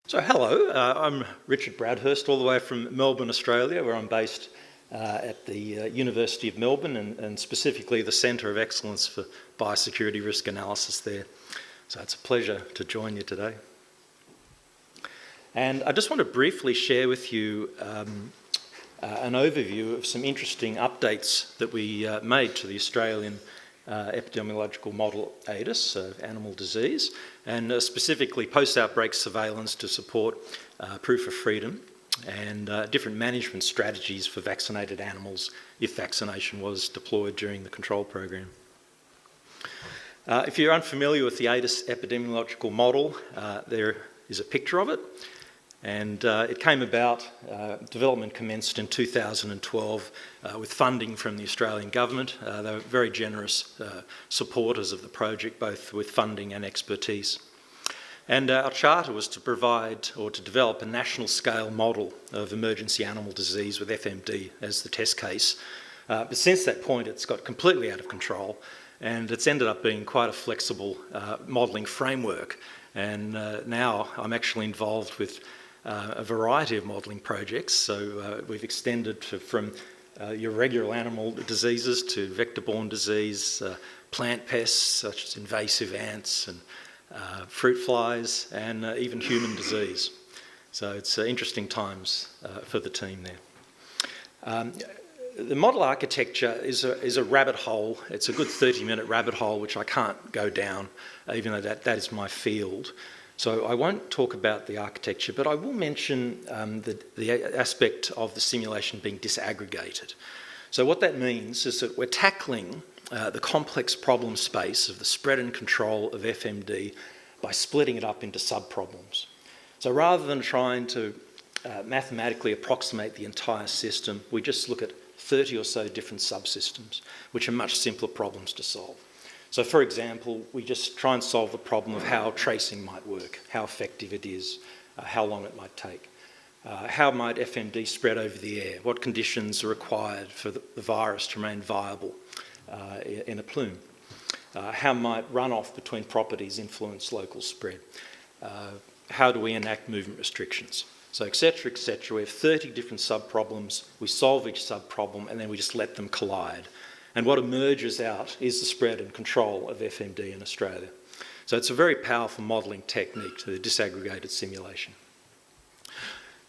So hello, I'm Richard Bradhurst, all the way from Melbourne, Australia, where I'm based at the University of Melbourne and specifically the Centre of Excellence for Biosecurity Risk Analysis there. So it's a pleasure to join you today. And I just want to briefly share with you an overview of some interesting updates that we made to the Australian epidemiological model AADIS, animal disease, and specifically post-outbreak surveillance to support proof of freedom and different management strategies for vaccinated animals if vaccination was deployed during the control program. If you're unfamiliar with the AADIS epidemiological model, there is a picture of it. And it came about, development commenced in 2012 with funding from the Australian government. They were very generous supporters of the project, both with funding and expertise. And our charter was to provide or to develop a national scale model of emergency animal disease with FMD as the test case. But since that point, it's got completely out of control, and it's ended up being quite a flexible modelling framework. And now I'm actually involved with a variety of modelling projects. So we've extended from your regular animal diseases to vector-borne disease, plant pests such as invasive ants and fruit flies, and even human disease. So it's interesting times for the team there. The model architecture is a rabbit hole. It's a good 30-minute rabbit hole, which I can't go down, even though that is my field. So I won't talk about the architecture, but I will mention the aspect of the simulation being disaggregated. So what that means is that we're tackling the complex problem space of the spread and control of FMD by splitting it up into sub-problems. So rather than trying to mathematically approximate the entire system, we just look at 30 or so different subsystems, which are much simpler problems to solve. So for example, we just try and solve the problem of how tracing might work, how effective it is, how long it might take. How might FMD spread over the air? What conditions are required for the virus to remain viable in a plume? How might runoff between properties influence local spread? How do we enact movement restrictions? So et cetera, we have 30 different sub-problems, we solve each sub-problem and then we just let them collide. And what emerges out is the spread and control of FMD in Australia. So it's a very powerful modelling technique to the disaggregated simulation.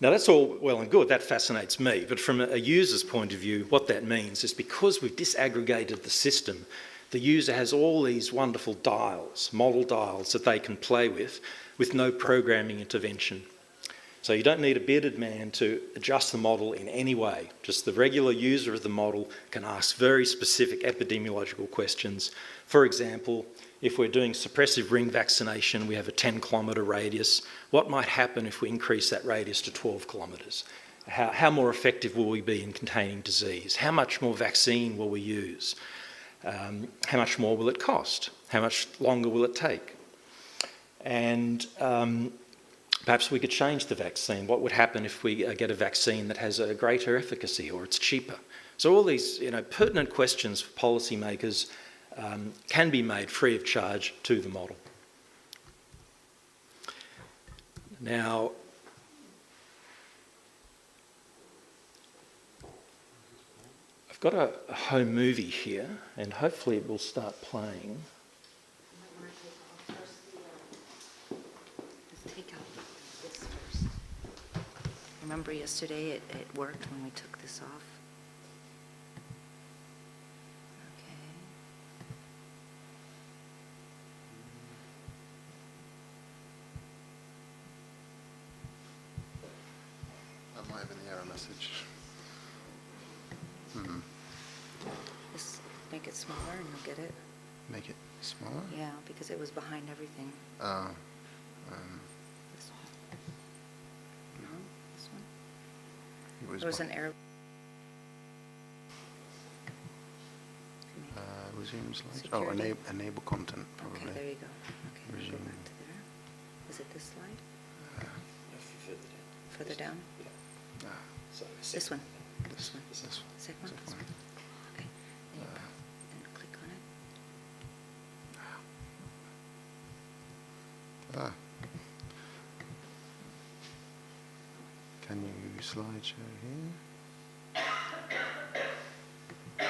Now that's all well and good, that fascinates me, but from a user's point of view, what that means is because we've disaggregated the system, the user has all these wonderful dials, model dials that they can play with no programming intervention. So you don't need a bearded man to adjust the model in any way. Just the regular user of the model can ask very specific epidemiological questions. For example, if we're doing suppressive ring vaccination, we have a 10-kilometre radius. What might happen if we increase that radius to 12 kilometres? How more effective will we be in containing disease? How much more vaccine will we use? How much more will it cost? How much longer will it take? And perhaps we could change the vaccine. What would happen if we get a vaccine that has a greater efficacy or it's cheaper? So all these pertinent questions for policymakers can be made free of charge to the model. Now, I've got a home movie here and hopefully it will start playing. Remember yesterday it worked when we took this off? Okay. I might have an error message. Just make it smaller and you'll get it. Make it smaller? Yeah, because it was behind everything. This one. No, this one. There was an error. Resume slide. Security. Oh, enable content, probably. Okay, there you go. Okay, Resume. go back to there. Is it this slide? Further down? Yeah. So This one. This one. Second one? This one. Okay. Then click on it. Can you slideshow here? Do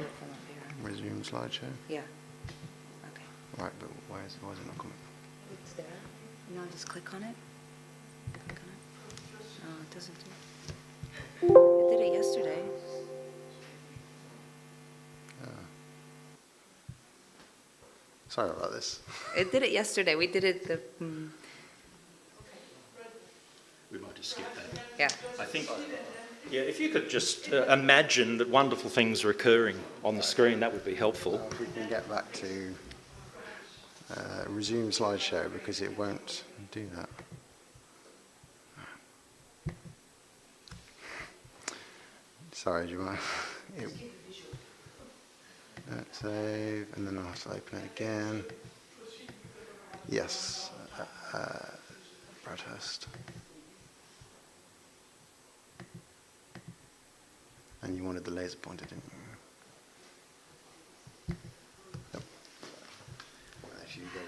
it from up here. Resume slideshow. Yeah. Okay. Right, but why is it not coming? It's there. No, just click on it. Click on it. No, it doesn't do it. It did it yesterday. Sorry about this. It did it yesterday. We did it We might just skip that. yeah. I think, yeah, if you could just imagine that wonderful things are occurring on the screen, that would be helpful. If we can get back to resume slideshow, because it won't do that. Sorry, do you mind? Save, and then I'll have to open it again. Yes, Bradhurst. And you wanted the laser pointer, didn't you? Yep. If you go.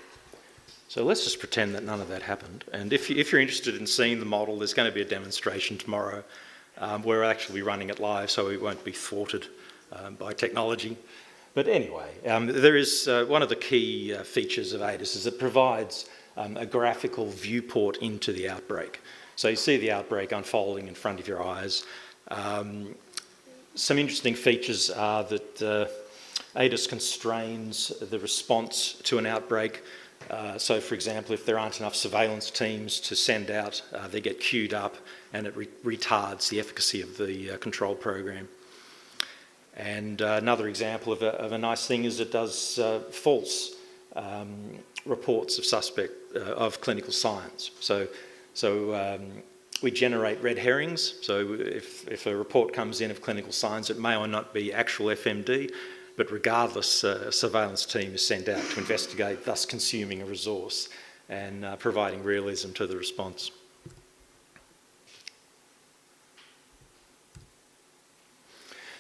So let's just pretend that none of that happened. And if you're interested in seeing the model, there's going to be a demonstration tomorrow. We're actually running it live, so we won't be thwarted by technology. But anyway, there is one of the key features of AADIS is it provides a graphical viewport into the outbreak. So you see the outbreak unfolding in front of your eyes. Some interesting features are that AADIS constrains the response to an outbreak. So, for example, if there aren't enough surveillance teams to send out, they get queued up and it retards the efficacy of the control program. And another example of a nice thing is it does false reports of clinical science. So we generate red herrings. So if a report comes in of clinical signs, it may or not be actual FMD, but regardless, a surveillance team is sent out to investigate, thus consuming a resource and providing realism to the response.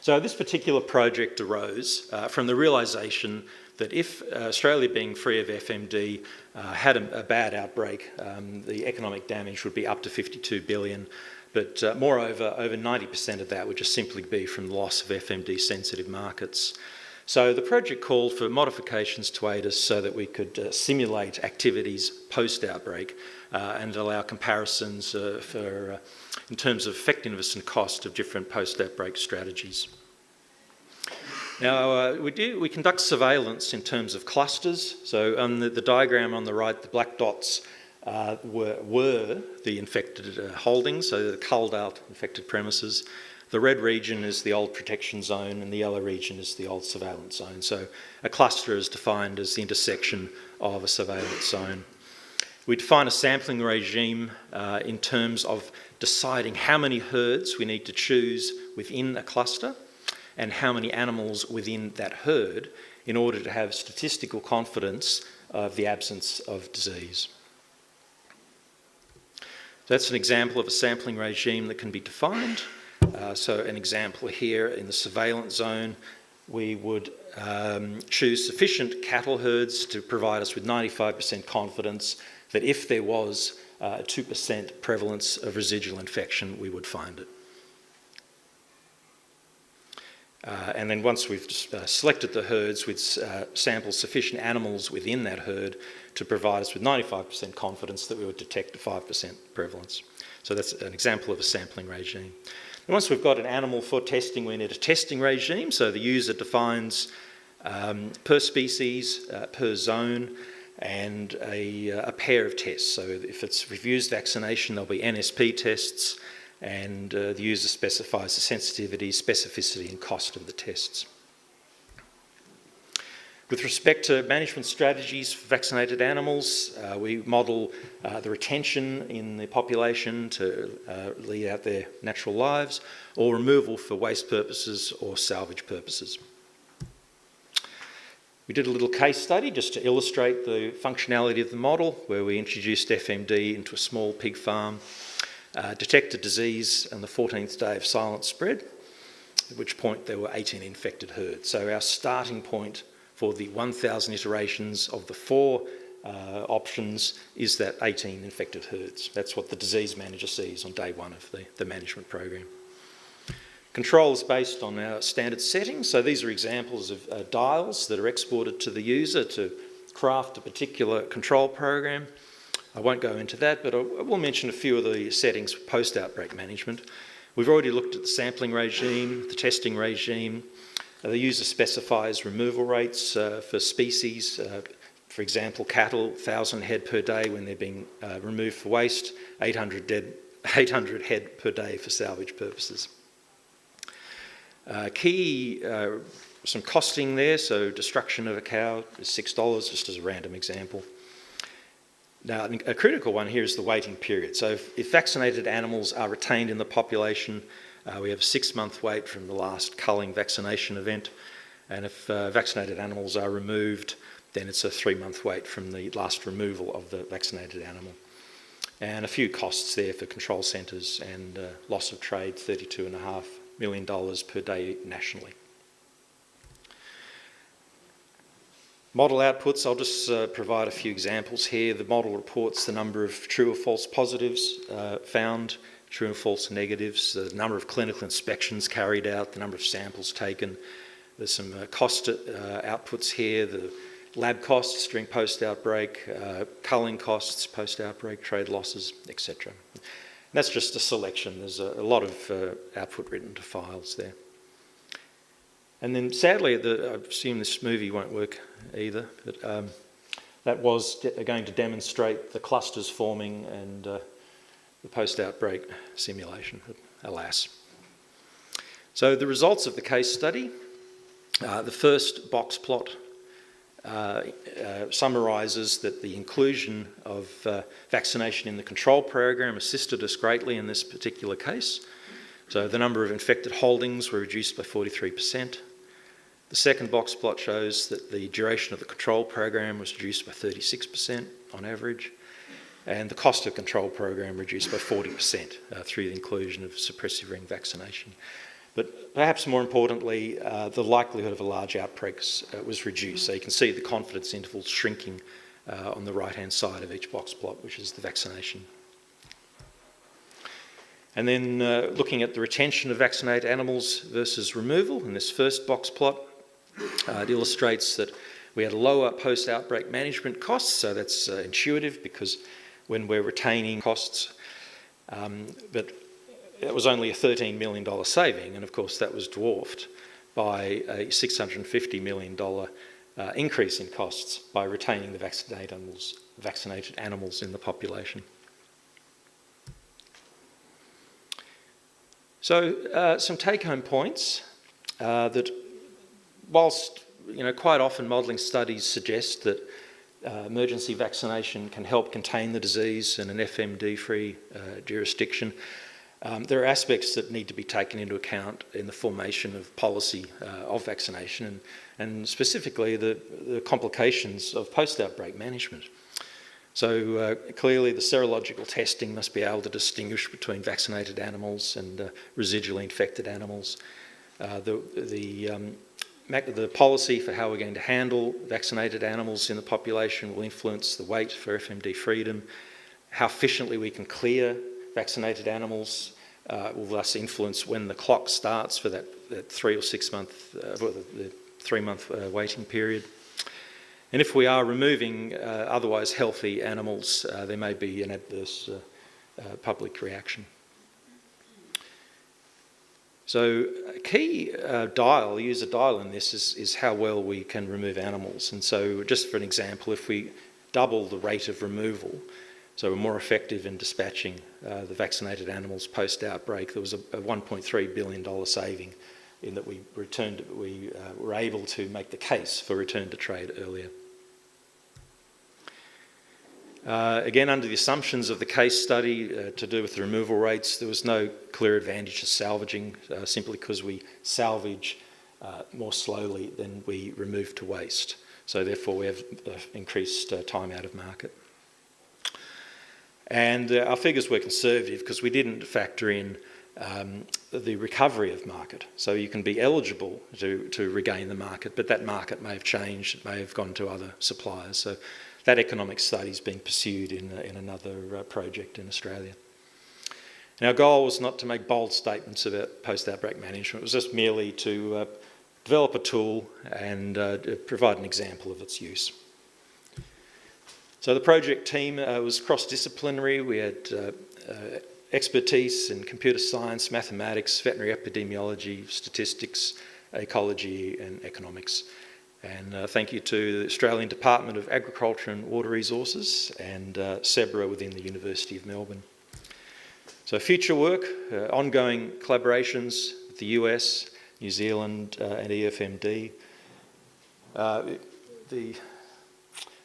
So this particular project arose from the realisation that if Australia, being free of FMD, had a bad outbreak, the economic damage would be up to 52 billion, but moreover, over 90% of that would just simply be from the loss of FMD-sensitive markets. So the project called for modifications to AADIS so that we could simulate activities post-outbreak and allow comparisons in terms of effectiveness and cost of different post-outbreak strategies. Now, we conduct surveillance in terms of clusters. So on the diagram on the right, the black dots were the infected holdings, so the culled out infected premises. The red region is the old protection zone and the yellow region is the old surveillance zone. So a cluster is defined as the intersection of a surveillance zone. We define a sampling regime in terms of deciding how many herds we need to choose within a cluster and how many animals within that herd in order to have statistical confidence of the absence of disease. That's an example of a sampling regime that can be defined. So an example here in the surveillance zone, we would choose sufficient cattle herds to provide us with 95% confidence that if there was 2% prevalence of residual infection, we would find it. And then once we've selected the herds, we'd sample sufficient animals within that herd to provide us with 95% confidence that we would detect a 5% prevalence. So that's an example of a sampling regime. And once we've got an animal for testing, we need a testing regime. So the user defines per species, per zone, and a pair of tests. So if it's refused vaccination, there'll be NSP tests, and the user specifies the sensitivity, specificity and cost of the tests. With respect to management strategies for vaccinated animals, we model the retention in the population to lead out their natural lives, or removal for waste purposes or salvage purposes. We did a little case study just to illustrate the functionality of the model, where we introduced FMD into a small pig farm, detected disease on the 14th day of silent spread, at which point there were 18 infected herds. So our starting point for the 1,000 iterations of the 4 options is that 18 infected herds. That's what the disease manager sees on day one of the management program. Control is based on our standard settings. So these are examples of dials that are exported to the user to craft a particular control program. I won't go into that, but I will mention a few of the settings for post-outbreak management. We've already looked at the sampling regime, the testing regime. The user specifies removal rates for species. For example, cattle, 1,000 head per day when they're being removed for waste, 800 head per day for salvage purposes. Some costing there, so destruction of a cow is $6, just as a random example. Now, a critical one here is the waiting period. So if vaccinated animals are retained in the population, we have a 6-month wait from the last culling vaccination event. And if vaccinated animals are removed, then it's a 3-month wait from the last removal of the vaccinated animal. And a few costs there for control centres and loss of trade, $32.5 million per day nationally. Model outputs, I'll just provide a few examples here. The model reports the number of true or false positives found, true and false negatives, the number of clinical inspections carried out, the number of samples taken. There's some cost outputs here, the lab costs during post-outbreak, culling costs, post-outbreak, trade losses, etc. That's just a selection. There's a lot of output written to files there. And then sadly, I assume this movie won't work either, but that was going to demonstrate the clusters forming and the post-outbreak simulation, alas. So the results of the case study, the first box plot summarises that the inclusion of vaccination in the control program assisted us greatly in this particular case. So the number of infected holdings were reduced by 43%. The second box plot shows that the duration of the control program was reduced by 36% on average, and the cost of control program reduced by 40% through the inclusion of suppressive ring vaccination. But perhaps more importantly, the likelihood of a large outbreak was reduced. So you can see the confidence intervals shrinking on the right-hand side of each box plot, which is the vaccination. And then looking at the retention of vaccinated animals versus removal in this first box plot, it illustrates that we had lower post-outbreak management costs, so that's intuitive because when we're retaining costs, but it was only a $13 million saving, and of course that was dwarfed by a $650 million increase in costs by retaining the vaccinated animals in the population. So some take-home points that whilst quite often modelling studies suggest that emergency vaccination can help contain the disease in an FMD-free jurisdiction, there are aspects that need to be taken into account in the formation of policy of vaccination and specifically the complications of post-outbreak management. So clearly the serological testing must be able to distinguish between vaccinated animals and residually infected animals. The policy for how we're going to handle vaccinated animals in the population will influence the weight for FMD freedom. How efficiently we can clear vaccinated animals will thus influence when the clock starts for that 3 or 6 month, the 3-month waiting period. And if we are removing otherwise healthy animals, there may be an adverse public reaction. So a key user dial in this is how well we can remove animals. And so just for an example, if we double the rate of removal, so we're more effective in dispatching the vaccinated animals post-outbreak, there was a $1.3 billion saving in that we were able to make the case for return to trade earlier. Again, under the assumptions of the case study to do with the removal rates, there was no clear advantage to salvaging simply because we salvage more slowly than we remove to waste. So therefore we have increased time out of market. And our figures were conservative because we didn't factor in the recovery of market. So you can be eligible to regain the market, but that market may have changed, it may have gone to other suppliers. So that economic study is being pursued in another project in Australia. And our goal was not to make bold statements about post-outbreak management. It was just merely to develop a tool and provide an example of its use. So the project team was cross-disciplinary. We had expertise in computer science, mathematics, veterinary epidemiology, statistics, ecology and economics. And thank you to the Australian Department of Agriculture and Water Resources and SEBRA within the University of Melbourne. So future work, ongoing collaborations with the US, New Zealand and EuFMD. The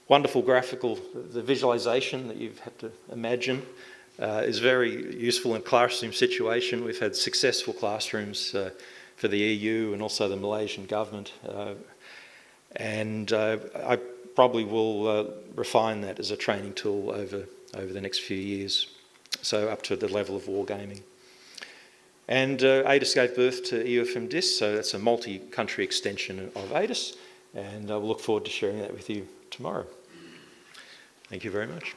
wonderful graphical, the visualisation that you've had to imagine is very useful in a classroom situation. We've had successful classrooms for the EU and also the Malaysian government. I probably will refine that as a training tool over the next few years, so up to the level of wargaming. And AADIS gave birth to EuFMD, so that's a multi-country extension of AADIS, and I will look forward to sharing that with you tomorrow. Thank you very much.